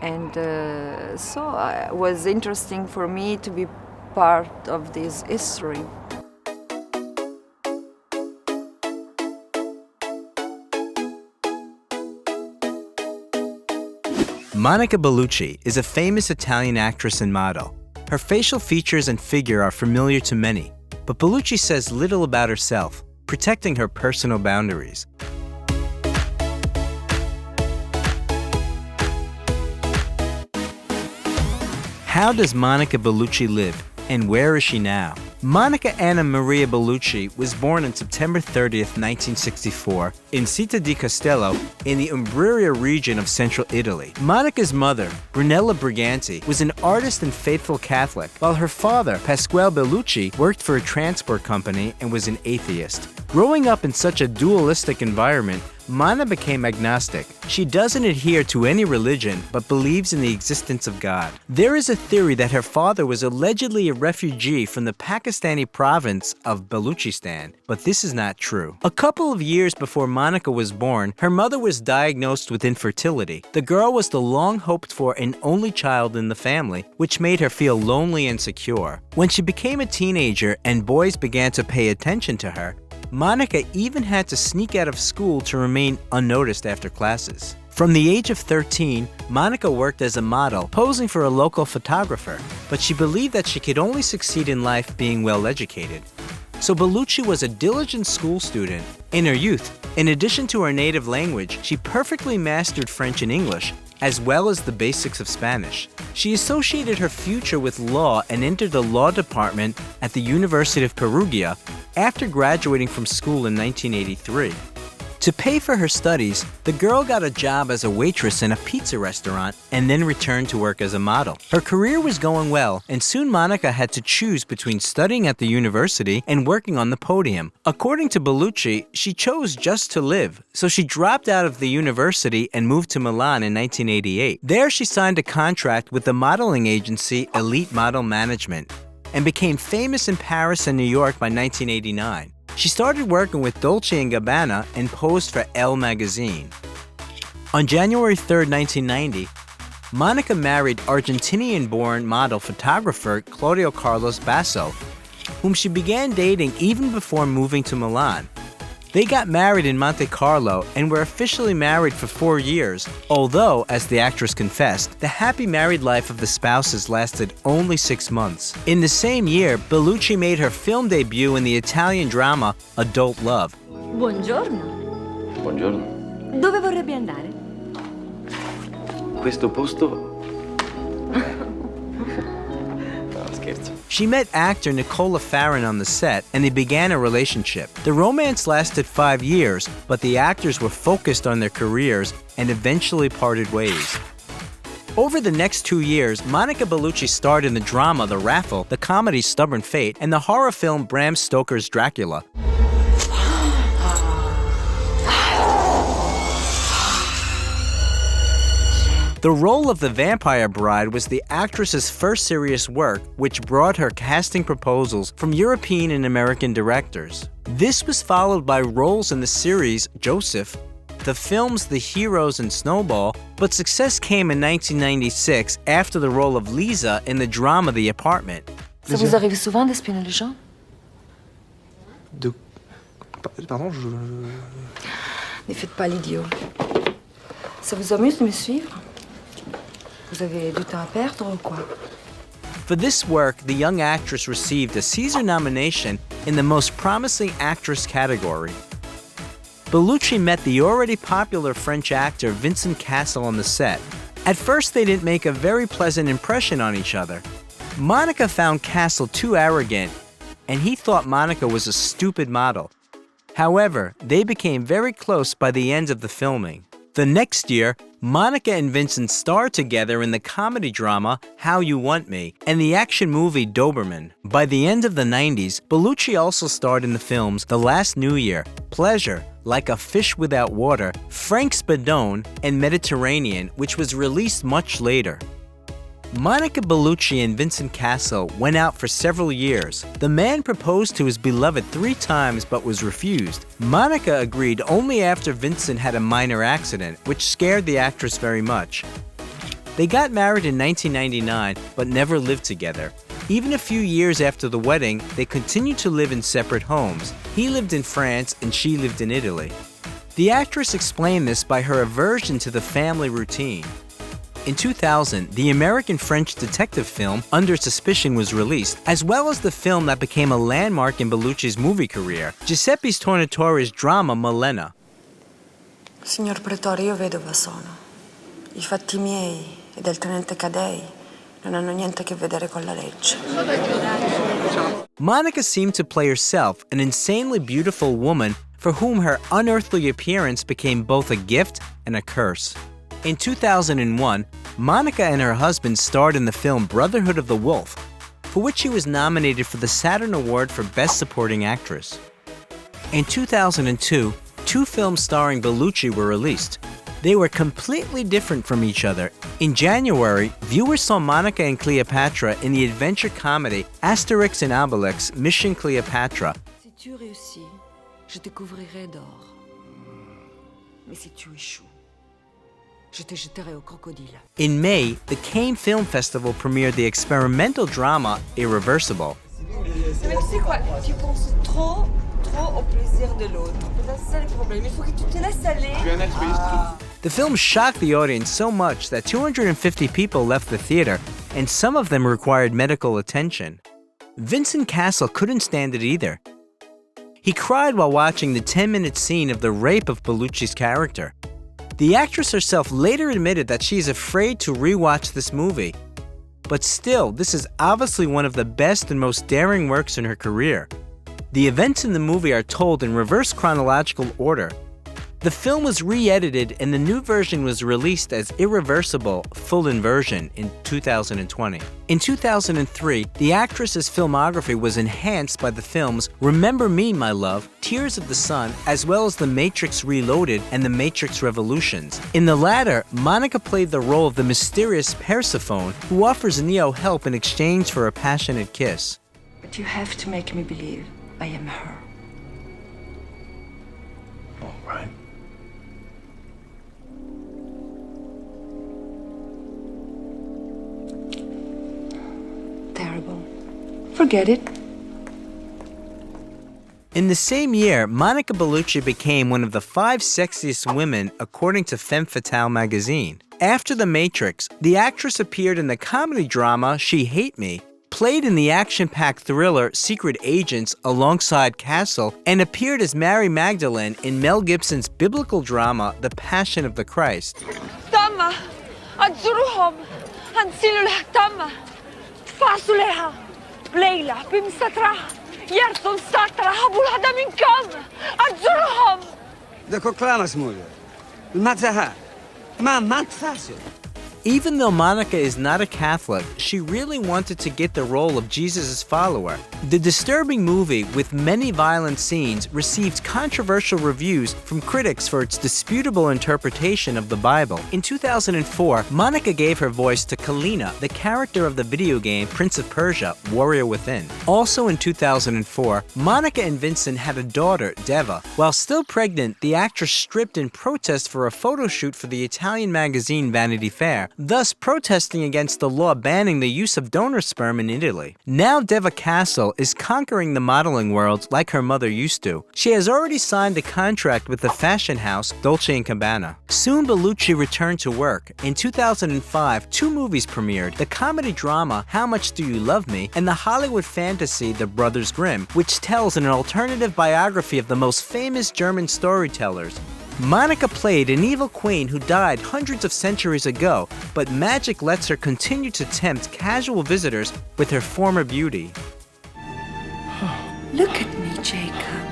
And so it was interesting for me to be part of this history. Monica Bellucci is a famous Italian actress and model. Her facial features and figure are familiar to many, but Bellucci says little about herself, protecting her personal boundaries. How does Monica Bellucci live, and where is she now? Monica Anna Maria Bellucci was born on September 30th, 1964, in Città di Castello in the Umbria region of central Italy. Monica's mother, Brunella Briganti, was an artist and faithful Catholic, while her father, Pasquale Bellucci, worked for a transport company and was an atheist. Growing up in such a dualistic environment, Mana became agnostic. She doesn't adhere to any religion, but believes in the existence of God. There is a theory that her father was allegedly a refugee from the Pakistani province of Baluchistan, but this is not true. A couple of years before Monica was born, her mother was diagnosed with infertility. The girl was the long-hoped-for and only child in the family, which made her feel lonely and insecure. When she became a teenager and boys began to pay attention to her, Monica even had to sneak out of school to remain unnoticed after classes. From the age of 13, Monica worked as a model, posing for a local photographer, but she believed that she could only succeed in life being well-educated. So Bellucci was a diligent school student. In her youth, in addition to her native language, she perfectly mastered French and English, as well as the basics of Spanish. She associated her future with law and entered the law department at the University of Perugia after graduating from school in 1983. To pay for her studies, the girl got a job as a waitress in a pizza restaurant and then returned to work as a model. Her career was going well, and soon Monica had to choose between studying at the university and working on the podium. According to Bellucci, she chose just to live, so she dropped out of the university and moved to Milan in 1988. There she signed a contract with the modeling agency Elite Model Management and became famous in Paris and New York by 1989. She started working with Dolce & Gabbana and posed for Elle magazine. On January 3, 1990, Monica married Argentinian-born model-photographer Claudio Carlos Basso, whom she began dating even before moving to Milan. They got married in Monte Carlo and were officially married for 4 years, although, as the actress confessed, the happy married life of the spouses lasted only 6 months. In the same year, Bellucci made her film debut in the Italian drama Adult Love. Buongiorno. Buongiorno. Dove vorrebbe andare? Questo posto... No, scherzo. She met actor Nicola Farren on the set, and they began a relationship. The romance lasted 5 years, but the actors were focused on their careers and eventually parted ways. Over the next 2 years, Monica Bellucci starred in the drama The Raffle, the comedy Stubborn Fate, and the horror film Bram Stoker's Dracula. The role of the vampire bride was the actress's first serious work, which brought her casting proposals from European and American directors. This was followed by roles in the series Joseph, the films The Heroes and Snowball, but success came in 1996 after the role of Lisa in the drama The Apartment. Ça vous arrive souvent d'espionner les gens? Pardon, Ne faites pas l'idiot. Ça vous amuse de me suivre? Vous avez du temps à perdre ou quoi? For this work, the young actress received a Caesar nomination in the Most Promising Actress category. Bellucci met the already popular French actor Vincent Cassel on the set. At first, they didn't make a very pleasant impression on each other. Monica found Cassel too arrogant, and he thought Monica was a stupid model. However, they became very close by the end of the filming. The next year, Monica and Vincent starred together in the comedy drama How You Want Me and the action movie Doberman. By the end of the 90s, Bellucci also starred in the films The Last New Year, Pleasure, Like a Fish Without Water, Frank Spadone, and Mediterranean, which was released much later. Monica Bellucci and Vincent Cassel went out for several years. The man proposed to his beloved 3 times but was refused. Monica agreed only after Vincent had a minor accident, which scared the actress very much. They got married in 1999, but never lived together. Even a few years after the wedding, they continued to live in separate homes. He lived in France and she lived in Italy. The actress explained this by her aversion to the family routine. In 2000, the American-French detective film Under Suspicion was released, as well as the film that became a landmark in Bellucci's movie career, Giuseppe Tornatore's drama Malena. Signor Pretore, io vedova sono. I fatti miei e del tenente Cadei non hanno niente a che vedere con la legge. Monica seemed to play herself, an insanely beautiful woman for whom her unearthly appearance became both a gift and a curse. In 2001, Monica and her husband starred in the film Brotherhood of the Wolf, for which she was nominated for the Saturn Award for Best Supporting Actress. In 2002, two films starring Bellucci were released. They were completely different from each other. In January, viewers saw Monica and Cleopatra in the adventure comedy Asterix and Obelix Mission Cleopatra. Si tu réussis, je te couvrirai d'or. Mais si tu échoues, je te jeterai au crocodile. In May, the Cannes Film Festival premiered the experimental drama Irreversible. Mais tu sais quoi, tu penses trop au plaisir de l'autre. C'est ça le problème, il faut que tu te laisses aller. The film shocked the audience so much that 250 people left the theater, and some of them required medical attention. Vincent Cassel couldn't stand it either. He cried while watching the 10-minute scene of the rape of Bellucci's character. The actress herself later admitted that she is afraid to rewatch this movie. But still, this is obviously one of the best and most daring works in her career. The events in the movie are told in reverse chronological order. The film was re-edited and the new version was released as Irreversible Full Inversion in 2020. In 2003, the actress's filmography was enhanced by the films Remember Me, My Love, Tears of the Sun, as well as The Matrix Reloaded and The Matrix Revolutions. In the latter, Monica played the role of the mysterious Persephone who offers Neo help in exchange for a passionate kiss. But you have to make me believe I am her. All right. Terrible. Forget it. In the same year, Monica Bellucci became one of the 5 sexiest women according to Femme Fatale magazine. After The Matrix, the actress appeared in the comedy drama She Hate Me, played in the action-packed thriller Secret Agents alongside Cassel, and appeared as Mary Magdalene in Mel Gibson's biblical drama The Passion of the Christ. تامة أجرهم هنسيلوا تامة فاسولها ليلى بمسترها يرسم سترها بولها منكم أجرهم دكو كلامس موجود المتها ما تفاسد. Even though Monica is not a Catholic, she really wanted to get the role of Jesus' follower. The disturbing movie, with many violent scenes, received controversial reviews from critics for its disputable interpretation of the Bible. In 2004, Monica gave her voice to Kalina, the character of the video game Prince of Persia: Warrior Within. Also in 2004, Monica and Vincent had a daughter, Deva. While still pregnant, the actress stripped in protest for a photo shoot for the Italian magazine Vanity Fair, thus protesting against the law banning the use of donor sperm in Italy. Now Deva Cassel is conquering the modeling world like her mother used to. She has already signed a contract with the fashion house Dolce & Gabbana. Soon Bellucci returned to work. In 2005, 2 movies premiered: the comedy drama How Much Do You Love Me and the Hollywood fantasy The Brothers Grimm, which tells an alternative biography of the most famous German storytellers. Monica played an evil queen who died hundreds of centuries ago, but magic lets her continue to tempt casual visitors with her former beauty. Look at me, Jacob.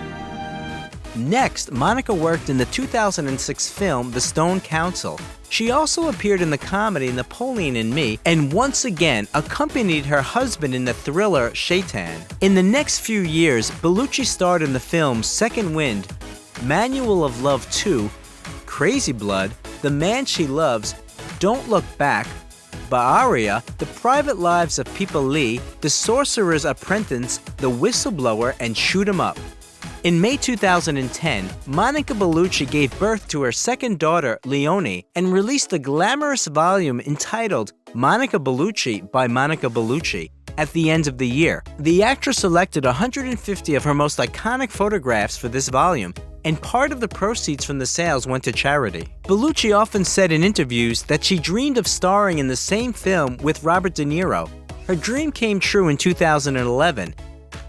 Next, Monica worked in the 2006 film The Stone Council. She also appeared in the comedy Napoleon and Me, and once again accompanied her husband in the thriller Shaitan. In the next few years, Bellucci starred in the films Second Wind, Manual of Love 2, Crazy Blood, The Man She Loves, Don't Look Back, Ba'aria, The Private Lives of Pippa Lee, The Sorcerer's Apprentice, The Whistleblower, and Shoot 'Em Up. In May 2010, Monica Bellucci gave birth to her second daughter, Leonie, and released a glamorous volume entitled Monica Bellucci by Monica Bellucci. At the end of the year, the actress selected 150 of her most iconic photographs for this volume, and part of the proceeds from the sales went to charity. Bellucci often said in interviews that she dreamed of starring in the same film with Robert De Niro. Her dream came true in 2011.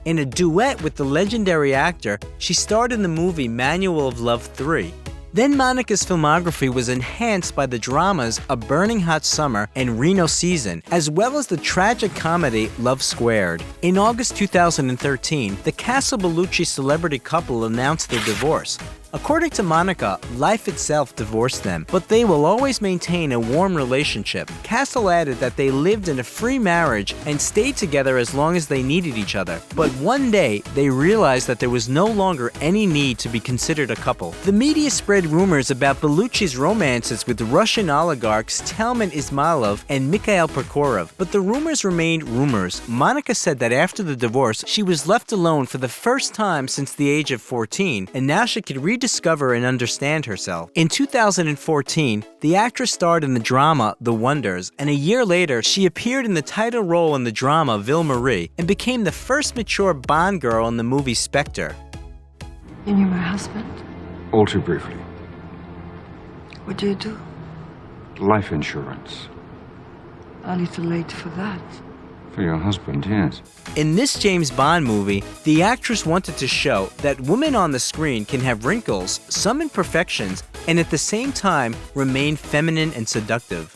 In a duet with the legendary actor, she starred in the movie Manual of Love 3. Then Monica's filmography was enhanced by the dramas A Burning Hot Summer and Reno Season, as well as the tragic comedy Love Squared. In August 2013, the Cassel-Bellucci celebrity couple announced their divorce. According to Monica, life itself divorced them, but they will always maintain a warm relationship. Cassel added that they lived in a free marriage and stayed together as long as they needed each other. But one day, they realized that there was no longer any need to be considered a couple. The media spread rumors about Bellucci's romances with Russian oligarchs Telman Ismailov and Mikhail Prokhorov, but the rumors remained rumors. Monica said that after the divorce, she was left alone for the first time since the age of 14, and now she could rediscover and understand herself. In 2014, the actress starred in the drama The Wonders, and a year later, she appeared in the title role in the drama Ville Marie and became the first mature Bond girl in the movie Spectre. You knew my husband? All too briefly. What do you do? Life insurance. A little late for that. For your husband, yes. In this James Bond movie, the actress wanted to show that women on the screen can have wrinkles, some imperfections, and at the same time remain feminine and seductive.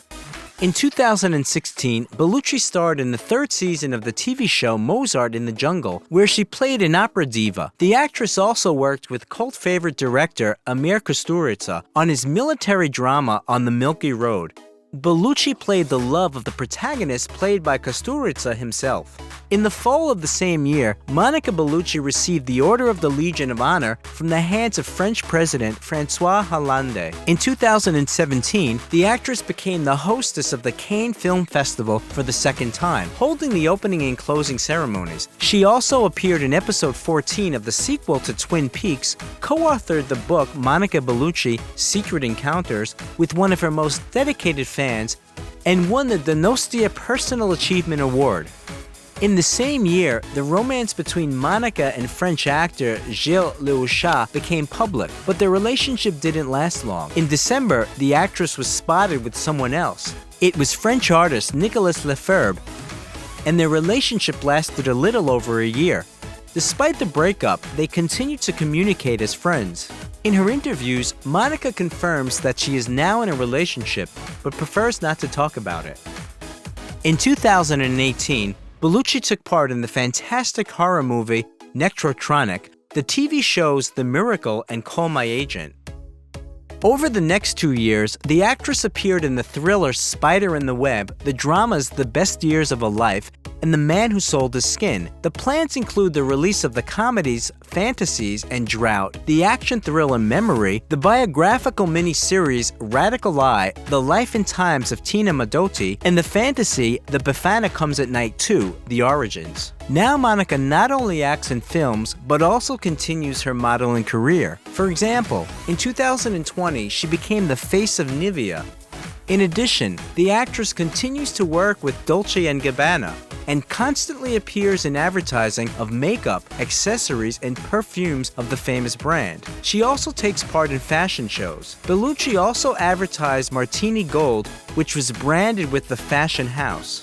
In 2016, Bellucci starred in the third season of the TV show Mozart in the Jungle, where she played an opera diva. The actress also worked with cult favorite director Amir Kusturica on his military drama On the Milky Road. Bellucci played the love of the protagonist played by Kusturica himself. In the fall of the same year, Monica Bellucci received the Order of the Legion of Honor from the hands of French President François Hollande. In 2017, the actress became the hostess of the Cannes Film Festival for the second time, holding the opening and closing ceremonies. She also appeared in episode 14 of the sequel to Twin Peaks, co-authored the book Monica Bellucci, Secret Encounters, with one of her most dedicated fans, and won the Donostia Personal Achievement Award. In the same year, the romance between Monica and French actor Gilles Lelouchat became public, but their relationship didn't last long. In December, the actress was spotted with someone else. It was French artist Nicolas Lefebvre, and their relationship lasted a little over a year. Despite the breakup, they continued to communicate as friends. In her interviews, Monica confirms that she is now in a relationship, but prefers not to talk about it. In 2018, Bellucci took part in the fantastic horror movie Necrotronic, the TV shows The Miracle and Call My Agent. Over the next 2 years, the actress appeared in the thriller Spider in the Web, the dramas The Best Years of a Life, and The Man Who Sold His Skin. The plans include the release of the comedies Fantasies and Drought, the action thriller Memory, the biographical miniseries Radical Eye, The Life and Times of Tina Modotti, and the fantasy The Befana Comes at Night 2, The Origins. Now Monica not only acts in films, but also continues her modeling career. For example, in 2020, she became the face of Nivea. In addition, the actress continues to work with Dolce & Gabbana and constantly appears in advertising of makeup, accessories, and perfumes of the famous brand. She also takes part in fashion shows. Bellucci also advertised Martini Gold, which was branded with the fashion house.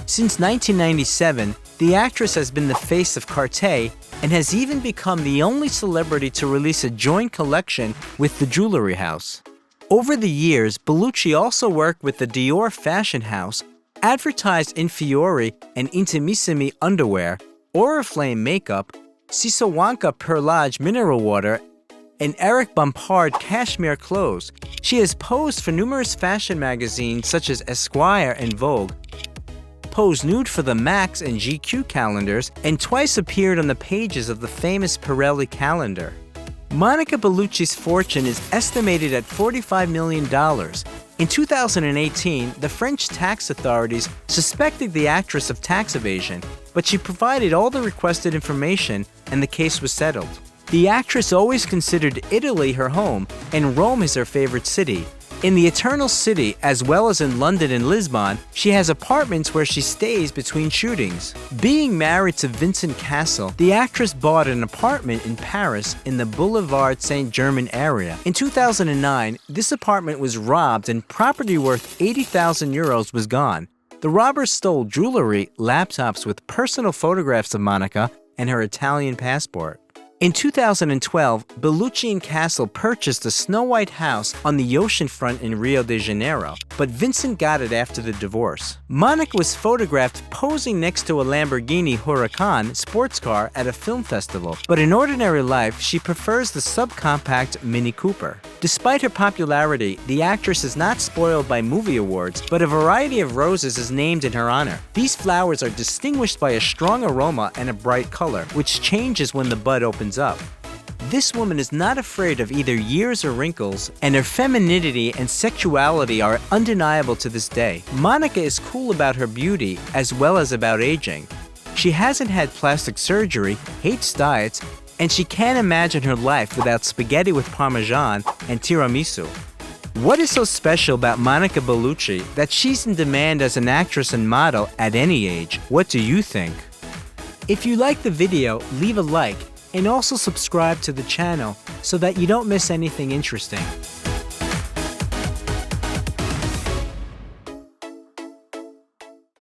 Since 1997, the actress has been the face of Cartier and has even become the only celebrity to release a joint collection with the jewelry house. Over the years, Bellucci also worked with the Dior fashion house, advertised Infiori and Intimissimi underwear, Oriflame makeup, Sisowanka Perlage mineral water, and Eric Bompard cashmere clothes. She has posed for numerous fashion magazines such as Esquire and Vogue, posed nude for the Max and GQ calendars, and twice appeared on the pages of the famous Pirelli calendar. Monica Bellucci's fortune is estimated at $45 million. In 2018, the French tax authorities suspected the actress of tax evasion, but she provided all the requested information and the case was settled. The actress always considered Italy her home, and Rome is her favorite city. In the Eternal City, as well as in London and Lisbon, she has apartments where she stays between shootings. Being married to Vincent Cassel, the actress bought an apartment in Paris in the Boulevard Saint-Germain area. In 2009, this apartment was robbed and property worth 80,000 euros was gone. The robbers stole jewelry, laptops with personal photographs of Monica, and her Italian passport. In 2012, Bellucci and Cassel purchased a snow-white house on the oceanfront in Rio de Janeiro, but Vincent got it after the divorce. Monica was photographed posing next to a Lamborghini Huracan sports car at a film festival, but in ordinary life, she prefers the subcompact Mini Cooper. Despite her popularity, the actress is not spoiled by movie awards, but a variety of roses is named in her honor. These flowers are distinguished by a strong aroma and a bright color, which changes when the bud opens up. This woman is not afraid of either years or wrinkles, and her femininity and sexuality are undeniable to this day. Monica is cool about her beauty as well as about aging. She hasn't had plastic surgery, hates diets, and she can't imagine her life without spaghetti with parmesan and tiramisu. What is so special about Monica Bellucci that she's in demand as an actress and model at any age? What do you think? If you like the video, leave a like and also subscribe to the channel so that you don't miss anything interesting.